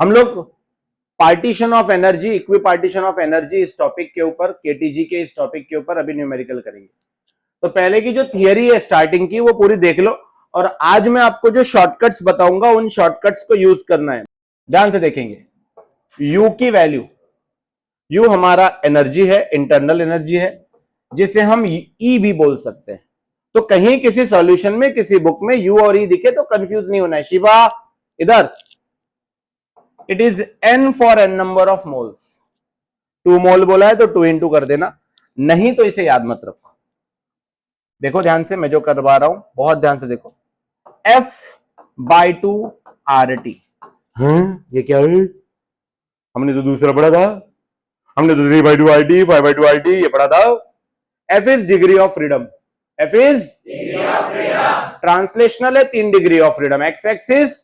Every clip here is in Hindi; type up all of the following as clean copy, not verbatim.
हम लोग partition of energy, equi partition of energy इस टॉपिक के ऊपर, केटीजी के इस टॉपिक के ऊपर अभी न्यूमेरिकल करेंगे। तो पहले की जो थियरी है स्टार्टिंग की वो पूरी देख लो, और आज मैं आपको जो शॉर्टकट्स बताऊंगा उन शॉर्टकट्स को यूज करना है। ध्यान से देखेंगे। यू की वैल्यू, यू हमारा एनर्जी है, इंटरनल एनर्जी है, जिसे हम ई भी बोल सकते हैं। तो कहीं किसी सॉल्यूशन में, किसी बुक में यू और ई दिखे तो कंफ्यूज नहीं होना है। शिवा इधर, it is n for n number of moles. 2 mole बोला है तो 2 इंटू कर देना, नहीं तो इसे याद मत रखो। देखो ध्यान से, मैं जो करवा रहा हूं बहुत ध्यान से देखो। F/2 RT। ये क्या है? हमने तो दूसरा पढ़ा था, हमने तो 3/2 RT, 5/2 RT ये पढ़ा था। F is degree of freedom, F is degree of freedom. Translational है 3 degree of freedom, x axis,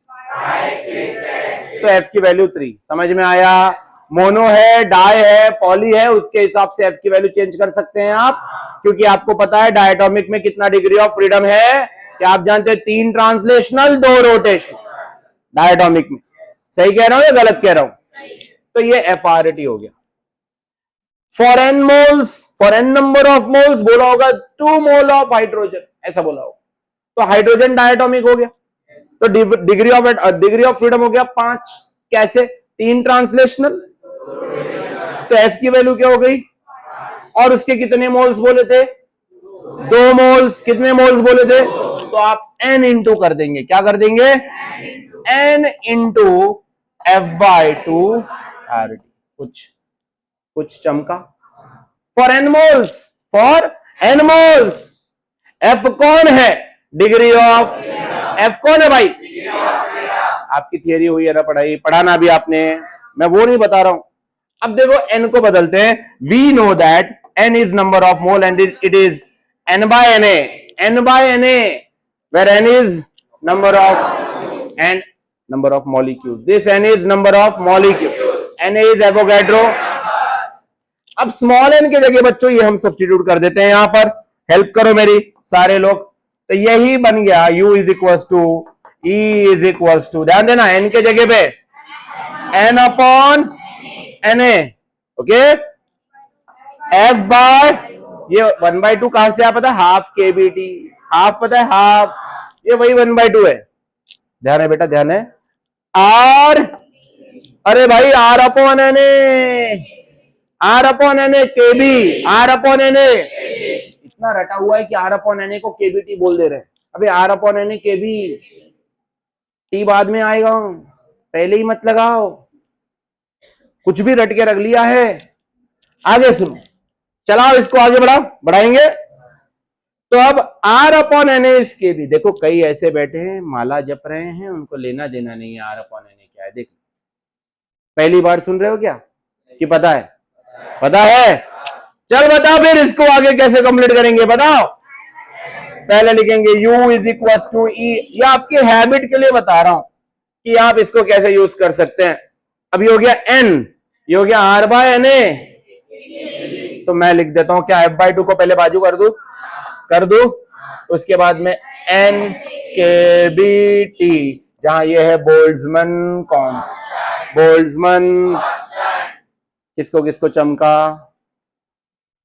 तो F की वैल्यू 3। समझ में आया? मोनो है, डाई है, पॉली है, उसके हिसाब से F की वैल्यू चेंज कर सकते हैं आप, क्योंकि आपको पता है डायटोमिक में कितना डिग्री ऑफ फ्रीडम है। क्या आप जानते हैं? 3 ट्रांसलेशनल, 2 रोटेशनल डायटोमिक में। सही कह रहा हूं या गलत कह रहा हूं? तो ये FRT हो गया। For n moles, for n number of moles बोला होगा 2 मोल ऑफ हाइड्रोजन, ऐसा बोला होगा, तो हाइड्रोजन डायटोमिक हो गया। तो डिग्री ऑफ फ्रीडम हो गया 5। कैसे? 3 ट्रांसलेशनल, तो F की वैल्यू क्या हो गई? और उसके कितने मोल्स बोले थे? 2 मोल्स। कितने मोल्स बोले थे? तो आप N इंटू कर देंगे। क्या कर देंगे? N into F/2 RT। कुछ चमका? For n moles, for n moles F कौन है? डिग्री ऑफ, F कौन है भाई? आपकी थियरी हुई है ना, पढ़ाना भी आपने, मैं वो नहीं बता रहा हूं। अब देखो N को बदलते हैं। We know that N is number of mole and it is N/Na, N/Na, where N is number of molecules. This N is number of molecules. Na is Avogadro. अब स्मॉल n की जगह बच्चों ये हम सब्स्टिट्यूट कर देते हैं यहां पर। हेल्प करो मेरी सारे लोग। तो यही बन गया U is equal to E is equal to, ध्यान देना, n के जगह पे N/Na। ओके, F बाय, ये 1/2 कहां से आप पता है? Half KBT। हाफ पता है? हाफ, ये वही 1/2 है। ध्यान है बेटा, ध्यान है। R, अरे भाई R/Na, R/Na KB, R/Na। इतना रटा हुआ है कि R/Na को KBT बोल दे रहे हैं। अबे R/Na KB, T बाद में आएगा, पहले ही मत लगाओ। कुछ भी रट के रख लिया है। आगे सुनो, चलाओ इसको आगे बढ़ाएंगे। तो अब R/Na इज KB। देखो कई ऐसे बैठे हैं माला जप रहे हैं, उनको लेना देना नहीं है R/Na क्या है। देखो, पहली बार सुन रहे हो क्या कि पता है? पता है? चल बताओ फिर इसको आगे कैसे कंप्लीट करेंगे, बताओ। पहले लिखेंगे U is equal to E। ये आपकी हैबिट के लिए बता रहा हूं कि आप इसको कैसे यूज कर सकते हैं। अब ये हो गया N, ये हो गया R/Na। तो मैं लिख देता हूं क्या, F/2 को पहले बाजू कर दू, उसके बाद में NKBT, जहां ये है बोल्ट्जमैन किसको चमका?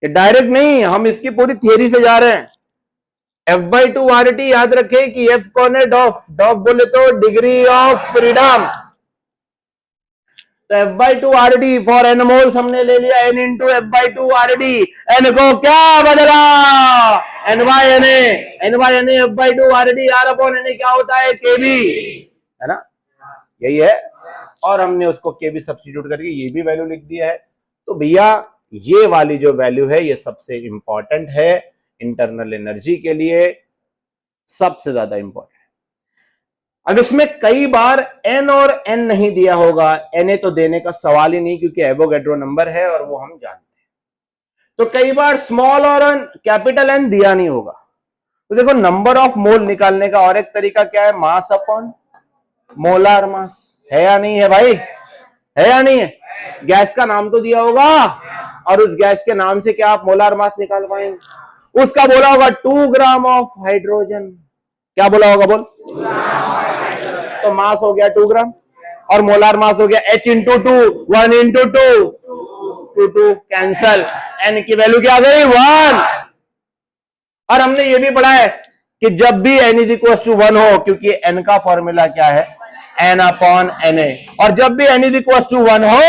ये डायरेक्ट नहीं, हम इसकी पूरी थियरी से जा रहे हैं। F/2 RT याद रखे कि F कौन है? डॉफ बोले तो डिग्री ऑफ फ्रीडम। तो F/2 RT for N moles हमने ले लिया, N into F/2 RT। N को क्या बदला? N/Na, F/2 RT। R/Na क्या होता है? KB, है ना? यही है। और हमने उसको KB सब्स्टिट्यूट करके ये भी वैल्यू लिख दिया है। तो भैया ये वाली जो वैल्यू है ये सबसे इंपॉर्टेंट है इंटरनल एनर्जी के लिए, सबसे ज्यादा इंपॉर्टेंट। अब इसमें कई बार N और N नहीं दिया होगा, Na तो देने का सवाल ही नहीं, क्योंकि एवोगैड्रो नंबर है और वो हम जानते हैं। तो कई बार स्मॉल और कैपिटल N दिया नहीं होगा। तो देखो, नंबर ऑफ मोल निकालने का और एक तरीका क्या है? Mass upon molar mass. है या नहीं है भाई? है या नहीं है? गैस का नाम तो दिया होगा, और उस गैस के नाम से क्या आप मोलार मास निकाल पाएंगे? उसका बोला होगा 2 ग्राम ऑफ हाइड्रोजन। क्या बोला होगा? बोल। तो मास हो गया 2 ग्राम, और मोलार मास हो गया H into 2, 1 into 2, 2 cancel, N की वैल्यू क्या आ गई 1। और हमने ये भी पढ़ा है कि जब भी n इज इक्वल टू 1 हो, क्योंकि n का फॉर्मूला क्या है n अपॉन na, और जब भी n इज इक्वल टू 1 हो,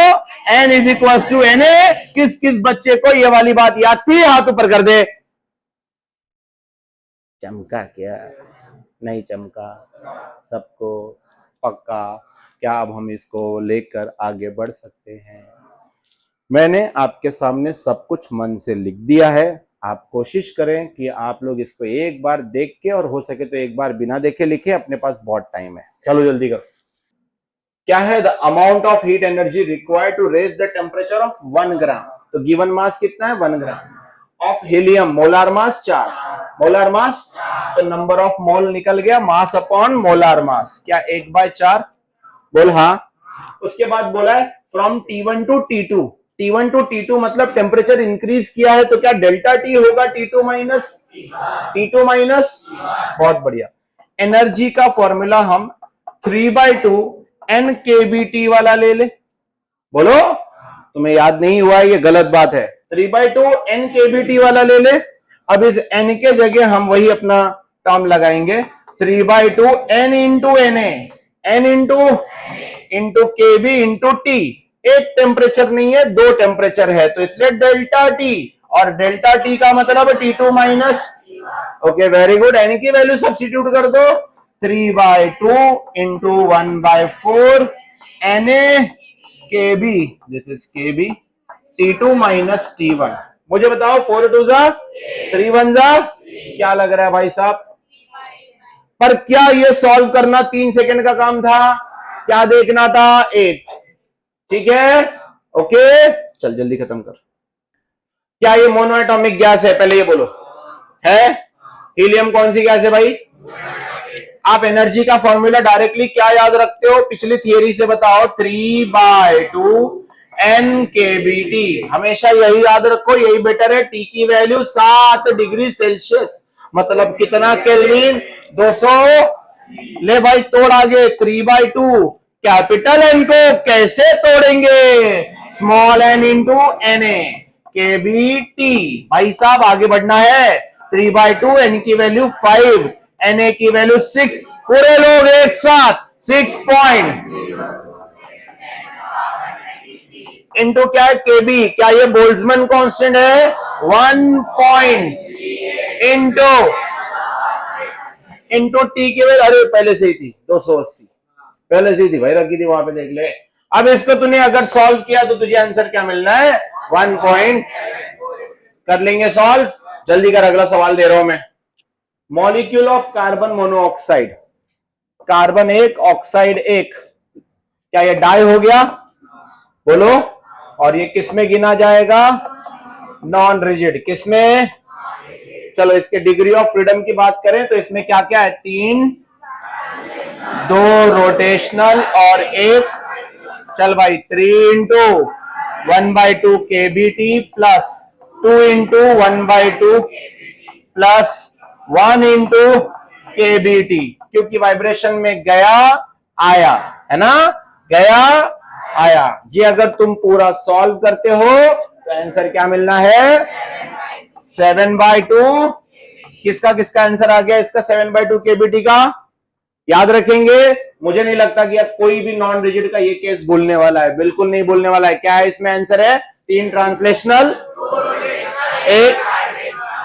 n is equal to na, किस किस बच्चे को ये वाली बात याद थी, हाथ ऊपर कर दे। चमका क्या? नहीं चमका सबको? पक्का? क्या अब हम इसको लेकर आगे बढ़ सकते हैं? मैंने आपके सामने सब कुछ मन से लिख दिया है, आप कोशिश करें कि आप लोग इसको एक बार देख के, और हो सके तो एक बार बिना देखे लिखे, अपने पास बहुत टाइम है, चलो जल्दी करो। क्या है? The amount of heat energy required to raise the temperature of 1 gram. तो गिवन मास कितना है 1 gram of helium, molar mass 4, molar mass, तो नंबर ऑफ मोल निकल गया, मास अपॉन मोलार मास, क्या 1/4? बोल हाँ। उसके बाद बोला है from T1 to T2, T1 to T2 मतलब टेम्परेचर इंक्रीज किया है, तो क्या डेल्टा T होगा T2 माइनस, T2 माइनस, बहुत बढ़िया। एनर्जी का फॉर्मूला हम 3/2 NKBT वाला ले ले। बोलो, तुम्हें याद नहीं हुआ, ये गलत बात है। 3/2 NKBT वाला ले ले। अब इस n के जगह हम वही अपना टर्म लगाएंगे, 3/2 n into Na, n into KB into T। एक टेम्परेचर नहीं है, दो टेम्परेचर है, तो इसलिए डेल्टा T, और डेल्टा T का मतलब T2 minus. Okay very good, n की वैल्यू सब्स्टिट्यूट कर दो, 3/2 into 1/4 Na KB, this is KB, T2 minus T1। मुझे बताओ 4 2 जा 3 1 जा, क्या लग रहा है भाई साहब? पर क्या ये सॉल्व करना 3 सेकंड का काम था? क्या देखना था? 8। ठीक है, ओके चल जल्दी खत्म कर। क्या ये मोनोएटॉमिक गैस है? पहले ये बोलो, है? हीलियम कौन सी गैस है भाई? आप एनर्जी का फॉर्मूला डायरेक्टली क्या याद रखते हो? पिछली थियरी से बताओ, 3/2 NKBT, हमेशा यही याद रखो, यही बेटर है। T की वैल्यू 7 डिग्री सेल्सियस, मतलब कितना केल्विन? 200। ले भाई तोड़ आगे, 3/2 कैपिटल एन को कैसे तोड़ेंगे? Small n into Na, KBT। भाई साहब आगे बढ़ना है, 3/2 n की वैल्यू 5, Na की वैल्यू 6, पूरे लोग एक साथ 6 इंटू क्या है KB, क्या ये बोल्ट्जमैन कांस्टेंट है? 1 इंटू T की वैल्यू, अरे पहले से ही थी 280, पहले से ही थी भाई, रखी थी वहां पे, देख ले। अब इसको तूने अगर सॉल्व किया तो तुझे आंसर क्या मिलना है? 1 पॉइंट। कर लेंगे सॉल्व, जल्दी कर, अगला सवाल दे रहा हूं मैं। Molecule of carbon monoxide, carbon 1 oxide 1, क्या ये डाई हो गया? बोलो, और ये किसमें गिना जाएगा? Non rigid. किसमें? चलो इसके डिग्री ऑफ फ्रीडम की बात करें तो इसमें क्या क्या है? 3, 2 रोटेशनल और 1, चल भाई 3 into 1/2 KBT plus 2 into 1/2 plus 1 into KBT, क्योंकि वाइब्रेशन में गया आया है ना, गया आया। ये अगर तुम पूरा सॉल्व करते हो तो आंसर क्या मिलना है? 7/2। किसका किसका आंसर आ गया इसका? 7/2 KBT का। याद रखेंगे, मुझे नहीं लगता कि अब कोई भी नॉन रिजिड का ये केस भूलने वाला है, बिल्कुल नहीं भूलने वाला है। क्या है इसमें आंसर? है 3 ट्रांसलेशनल, 1,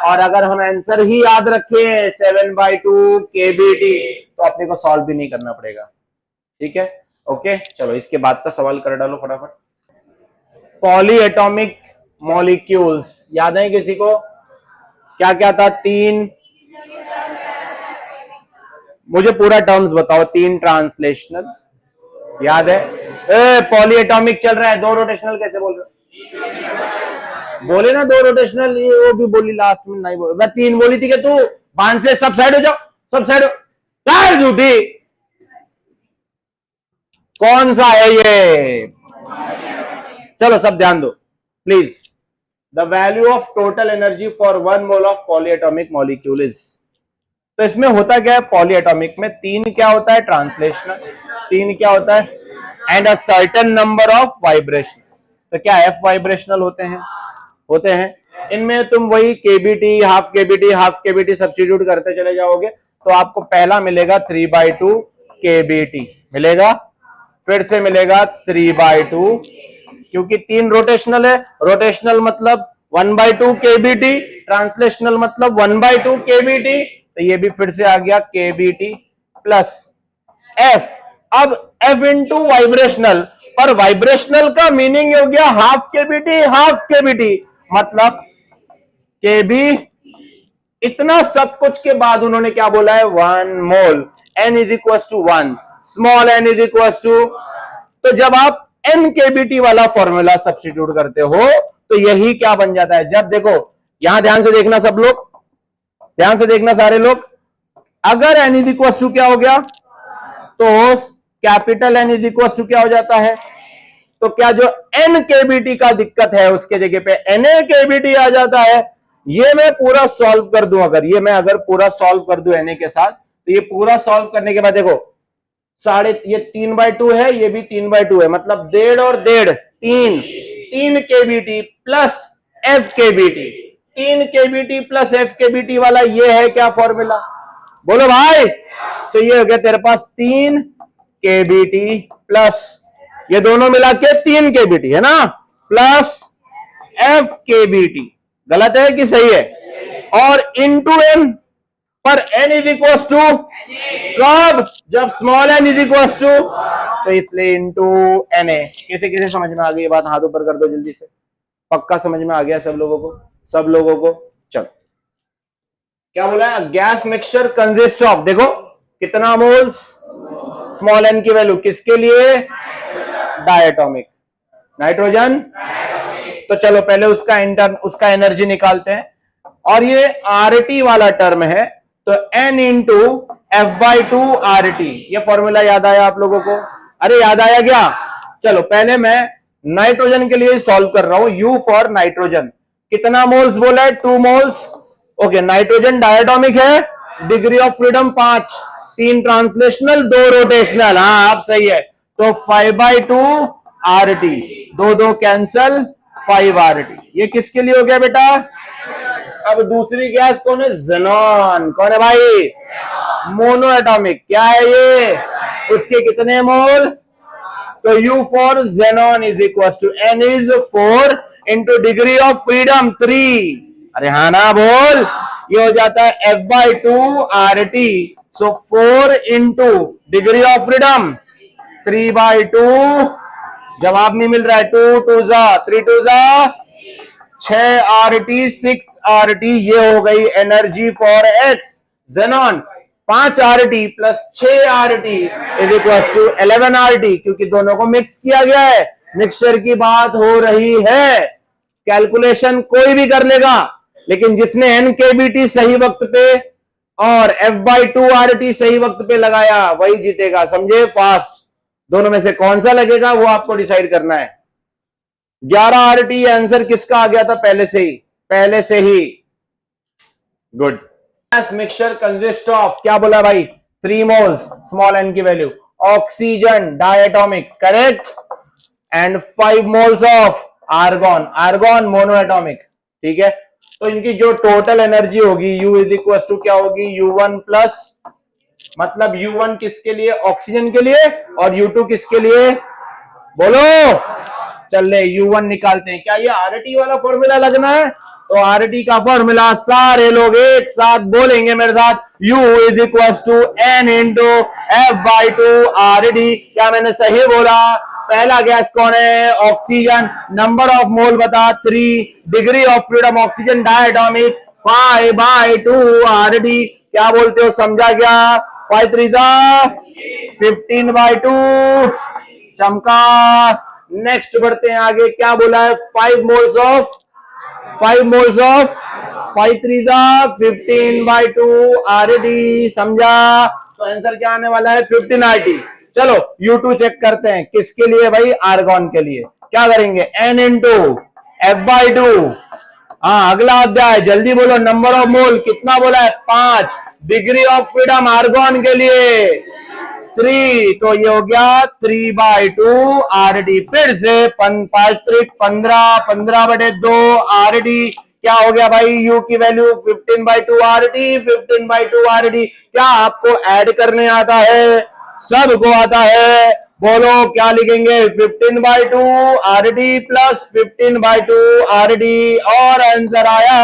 और अगर हम आंसर ही याद रखें 7/2 KBT तो अपने को सॉल्व भी नहीं करना पड़ेगा। ठीक है, ओके चलो इसके बाद का सवाल कर डालो फटाफट। पॉलीएटॉमिक मॉलिक्यूल्स याद है किसी को? क्या क्या था? 3, मुझे पूरा टर्म्स बताओ। 3 ट्रांसलेशनल याद है? पॉलीएटॉमिक चल रहा है, 2 रोटेशनल कैसे बोल रहे हो? बोले ना 2 रोटेशनल, ये वो भी बोली लास्ट में, नहीं बोल, मैं 3 बोली थी कि तू बांध से सब साइड हो जाओ, सब साइड हो, क्या झूठी? कौन सा है ये? चलो सब ध्यान दो please. The value of total energy for 1 mole of polyatomic molecule is, तो इसमें होता क्या है? पॉलीएटॉमिक में 3 क्या होता है? ट्रांसलेशनल। 3 क्या होता है? And a certain number of vibration. तो क्या एफ वाइब्रेशनल होते हैं। इनमें तुम वही केबीटी, हाफ केबीटी सब्स्टिट्यूट करते चले जाओगे तो आपको पहला मिलेगा 3/2 केबीटी मिलेगा, फिर से मिलेगा 3/2, क्योंकि 3 रोटेशनल है, रोटेशनल मतलब 1/2 केबीटी, ट्रांसलेशनल मतलब 1/2 केबीटी, तो ये भी फिर से आ गया केबीटी प्लस एफ। अब एफ इंटू वाइब्रेशनल, पर वाइब्रेशनल का मीनिंग हो गया हाफ केबीटी, मतलब केबी। इतना सब कुछ के बाद उन्होंने क्या बोला है, 1 mole, n is equal to 1, small n is equal to. तो जब आप n केबीटी वाला फॉर्मूला सब्स्टिट्यूट करते हो तो यही क्या बन जाता है। जब देखो यहां ध्यान से देखना, सब लोग ध्यान से देखना, सारे लोग, अगर n इज इक्वल टू क्या हो गया तो capital N is equal to क्या हो जाता है, तो क्या जो n केबीटी का दिक्कत है उसके जगह पे Na केबीटी आ जाता है। ये मैं पूरा सॉल्व कर दूं, अगर पूरा सॉल्व कर दूं Na के साथ, तो ये पूरा सॉल्व करने के बाद देखो ये 3/2 है, ये भी 3/2 है, मतलब 1.5 और 1.5 3 KBT plus F KBT, 3 KBT plus F KBT वाला ये है क्या फॉर्मूला, बोलो भाई। तो ये हो गया तेरे पास 3 केबीटी प्लस ये दोनों मिला के 3 केबीटी है ना, प्लस एफ केबीटी, गलत है कि सही है, और इंटू एन, पर n इज इक्वल टू कब, जब small n is equal to, तो इसलिए इंटू Na। किसे समझ में आ गई ये बात, हाथ ऊपर कर दो जल्दी से, पक्का समझ में आ गया सब लोगों को। चलो क्या बोला है, गैस मिक्सचर कंसिस्ट ऑफ, देखो कितना मोल्स, स्मॉल n की वैल्यू किसके लिए, डायटोमिक, नाइट्रोजन। तो चलो पहले उसका एनर्जी निकालते हैं, और ये RT वाला टर्म है, तो N इंटू F/2 RT, ये फॉर्मूला याद आया आप लोगों को, अरे याद आया क्या। चलो पहले मैं नाइट्रोजन के लिए सॉल्व कर रहा हूं, U फॉर नाइट्रोजन, कितना मोल्स बोला है, 2 मोल्स, ओके। नाइट्रोजन डायटोमिक है, degree of freedom 5, 3 translational 2 rotational, हाँ आप सही है, तो 5/2 RT, 2 कैंसल, 5 RT, ये किसके लिए हो गया बेटा। अब दूसरी गैस कौन है, ज़ेनॉन, कौन है भाई, मोनो एटॉमिक, क्या है ये, उसके कितने मोल, तो U for xenon is equal to N is 4 into degree of freedom 3, अरे हाँ ना बोल, ये हो जाता है F/2 RT, so 4 into degree of freedom 3/2, जवाब नहीं मिल रहा है, 2 2 जा 3 2 जा 6 RT 6 RT, ये हो गई energy for X xenon. 5 RT plus 6 RT is equal to 11 RT, क्योंकि दोनों को मिक्स किया गया है, मिक्सचर की बात हो रही है। कैलकुलेशन कोई भी कर लेगा, लेकिन जिसने N KBT सही वक्त पे और F/2 RT सही वक्त पे लगाया वही जीतेगा, समझे, फास्ट। दोनों में से कौन सा लगेगा वो आपको डिसाइड करना है। 11 RT आंसर किसका आ गया था पहले से ही, good. Gas mixture consist of, क्या बोला भाई, 3 मोल्स, स्मॉल n की value, oxygen diatomic, correct, and 5 moles of argon mono atomic, ठीक है। तो इनकी जो टोटल एनर्जी होगी U इज इक्वल टू क्या होगी, U1 प्लस, मतलब U1 किसके लिए, ऑक्सीजन के लिए, और U2 किसके लिए, बोलो, चल ले U1 निकालते हैं। क्या ये RT वाला फॉर्मूला लगना है, तो RT का फॉर्मूला सारे लोग एक साथ बोलेंगे मेरे साथ, U is equal to N into F/2 RT। क्या मैंने सही बोला, पहला गैस कौन है, ऑक्सीजन, नंबर ऑफ मोल बता 3, degree of freedom oxygen diatomic 5/2 RT, क्या बोलते हो, समझा क्या, 5 3 15/2, चमका। नेक्स्ट बढ़ते हैं आगे, क्या बोला है, 5 मोल्स ऑफ 5 3 15/2 RT, समझा। तो आंसर क्या आने वाला है, 15 RT। चलो U2 चेक करते हैं, किसके लिए भाई, आर्गॉन के लिए। क्या करेंगे, N इंटू F/2, हाँ अगला अध्याय, जल्दी बोलो, नंबर ऑफ मोल कितना बोला है, 5, डिग्री ऑफ फ्रीडम आर्गॉन के लिए 3, तो ये हो गया 3/2 RD। फिर से 5 त्रिक 15, 15/2 RD। क्या हो गया भाई, u की वैल्यू 15/2 RD, 15/2 RD। क्या आपको ऐड करने आता है? सबको आता है। बोलो क्या लिखेंगे? 15/2 RD प्लस 15/2 RD, और आंसर आया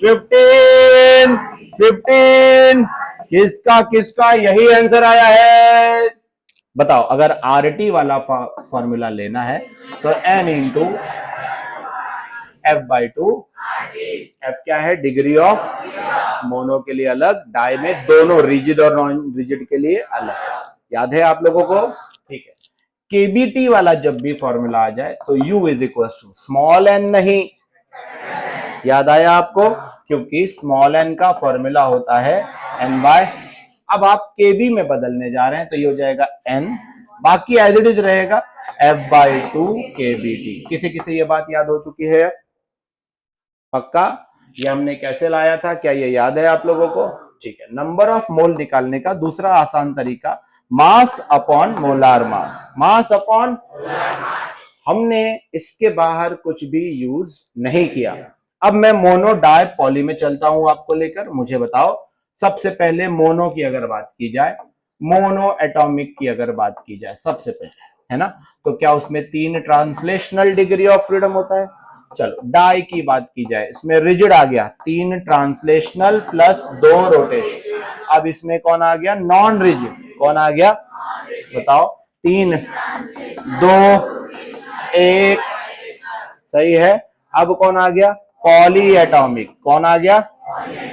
15। 15 किसका किसका? यही आंसर आया है। बताओ, अगर RT वाला फॉर्मूला लेना है तो n इंटू F/2। F क्या है? डिग्री ऑफ मोनो के लिए अलग, डाई में दोनों रिजिड और नॉन रिजिड के लिए अलग। याद है आप लोगों को? ठीक है। केबीटी वाला जब भी फॉर्मूला आ जाए तो U is equal to small n, नहीं याद आया आपको? क्योंकि स्मॉल n का फॉर्मूला होता है n बाय, अब आप केबी में बदलने जा रहे हैं तो ये हो जाएगा n, बाकी एज इट इज रहेगा F/2 KBT। किसी किसी ये बात याद हो चुकी है? पक्का? ये हमने कैसे लाया था, क्या ये याद है आप लोगों को? ठीक है। नंबर ऑफ मोल निकालने का दूसरा आसान तरीका, mass upon molar mass. Mass upon, हमने इसके बाहर कुछ भी यूज नहीं किया। अब मैं मोनो डाई पॉली में चलता हूं आपको लेकर। मुझे बताओ, सबसे पहले मोनो की अगर बात की जाए, मोनो एटॉमिक की अगर बात की जाए सबसे पहले, है ना, तो क्या उसमें 3 ट्रांसलेशनल डिग्री ऑफ फ्रीडम होता है? चलो डाई की बात की जाए, इसमें रिजिड आ गया 3 ट्रांसलेशनल प्लस 2 रोटेशन। अब इसमें कौन आ गया? Non rigid. कौन आ गया? बताओ। 3, 2, 1, सही है। अब कौन आ गया? Poly atomic. कौन आ गया?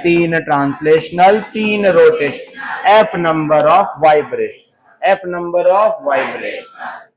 3 translational, 3 rotation. F number of vibration, F number of vibration.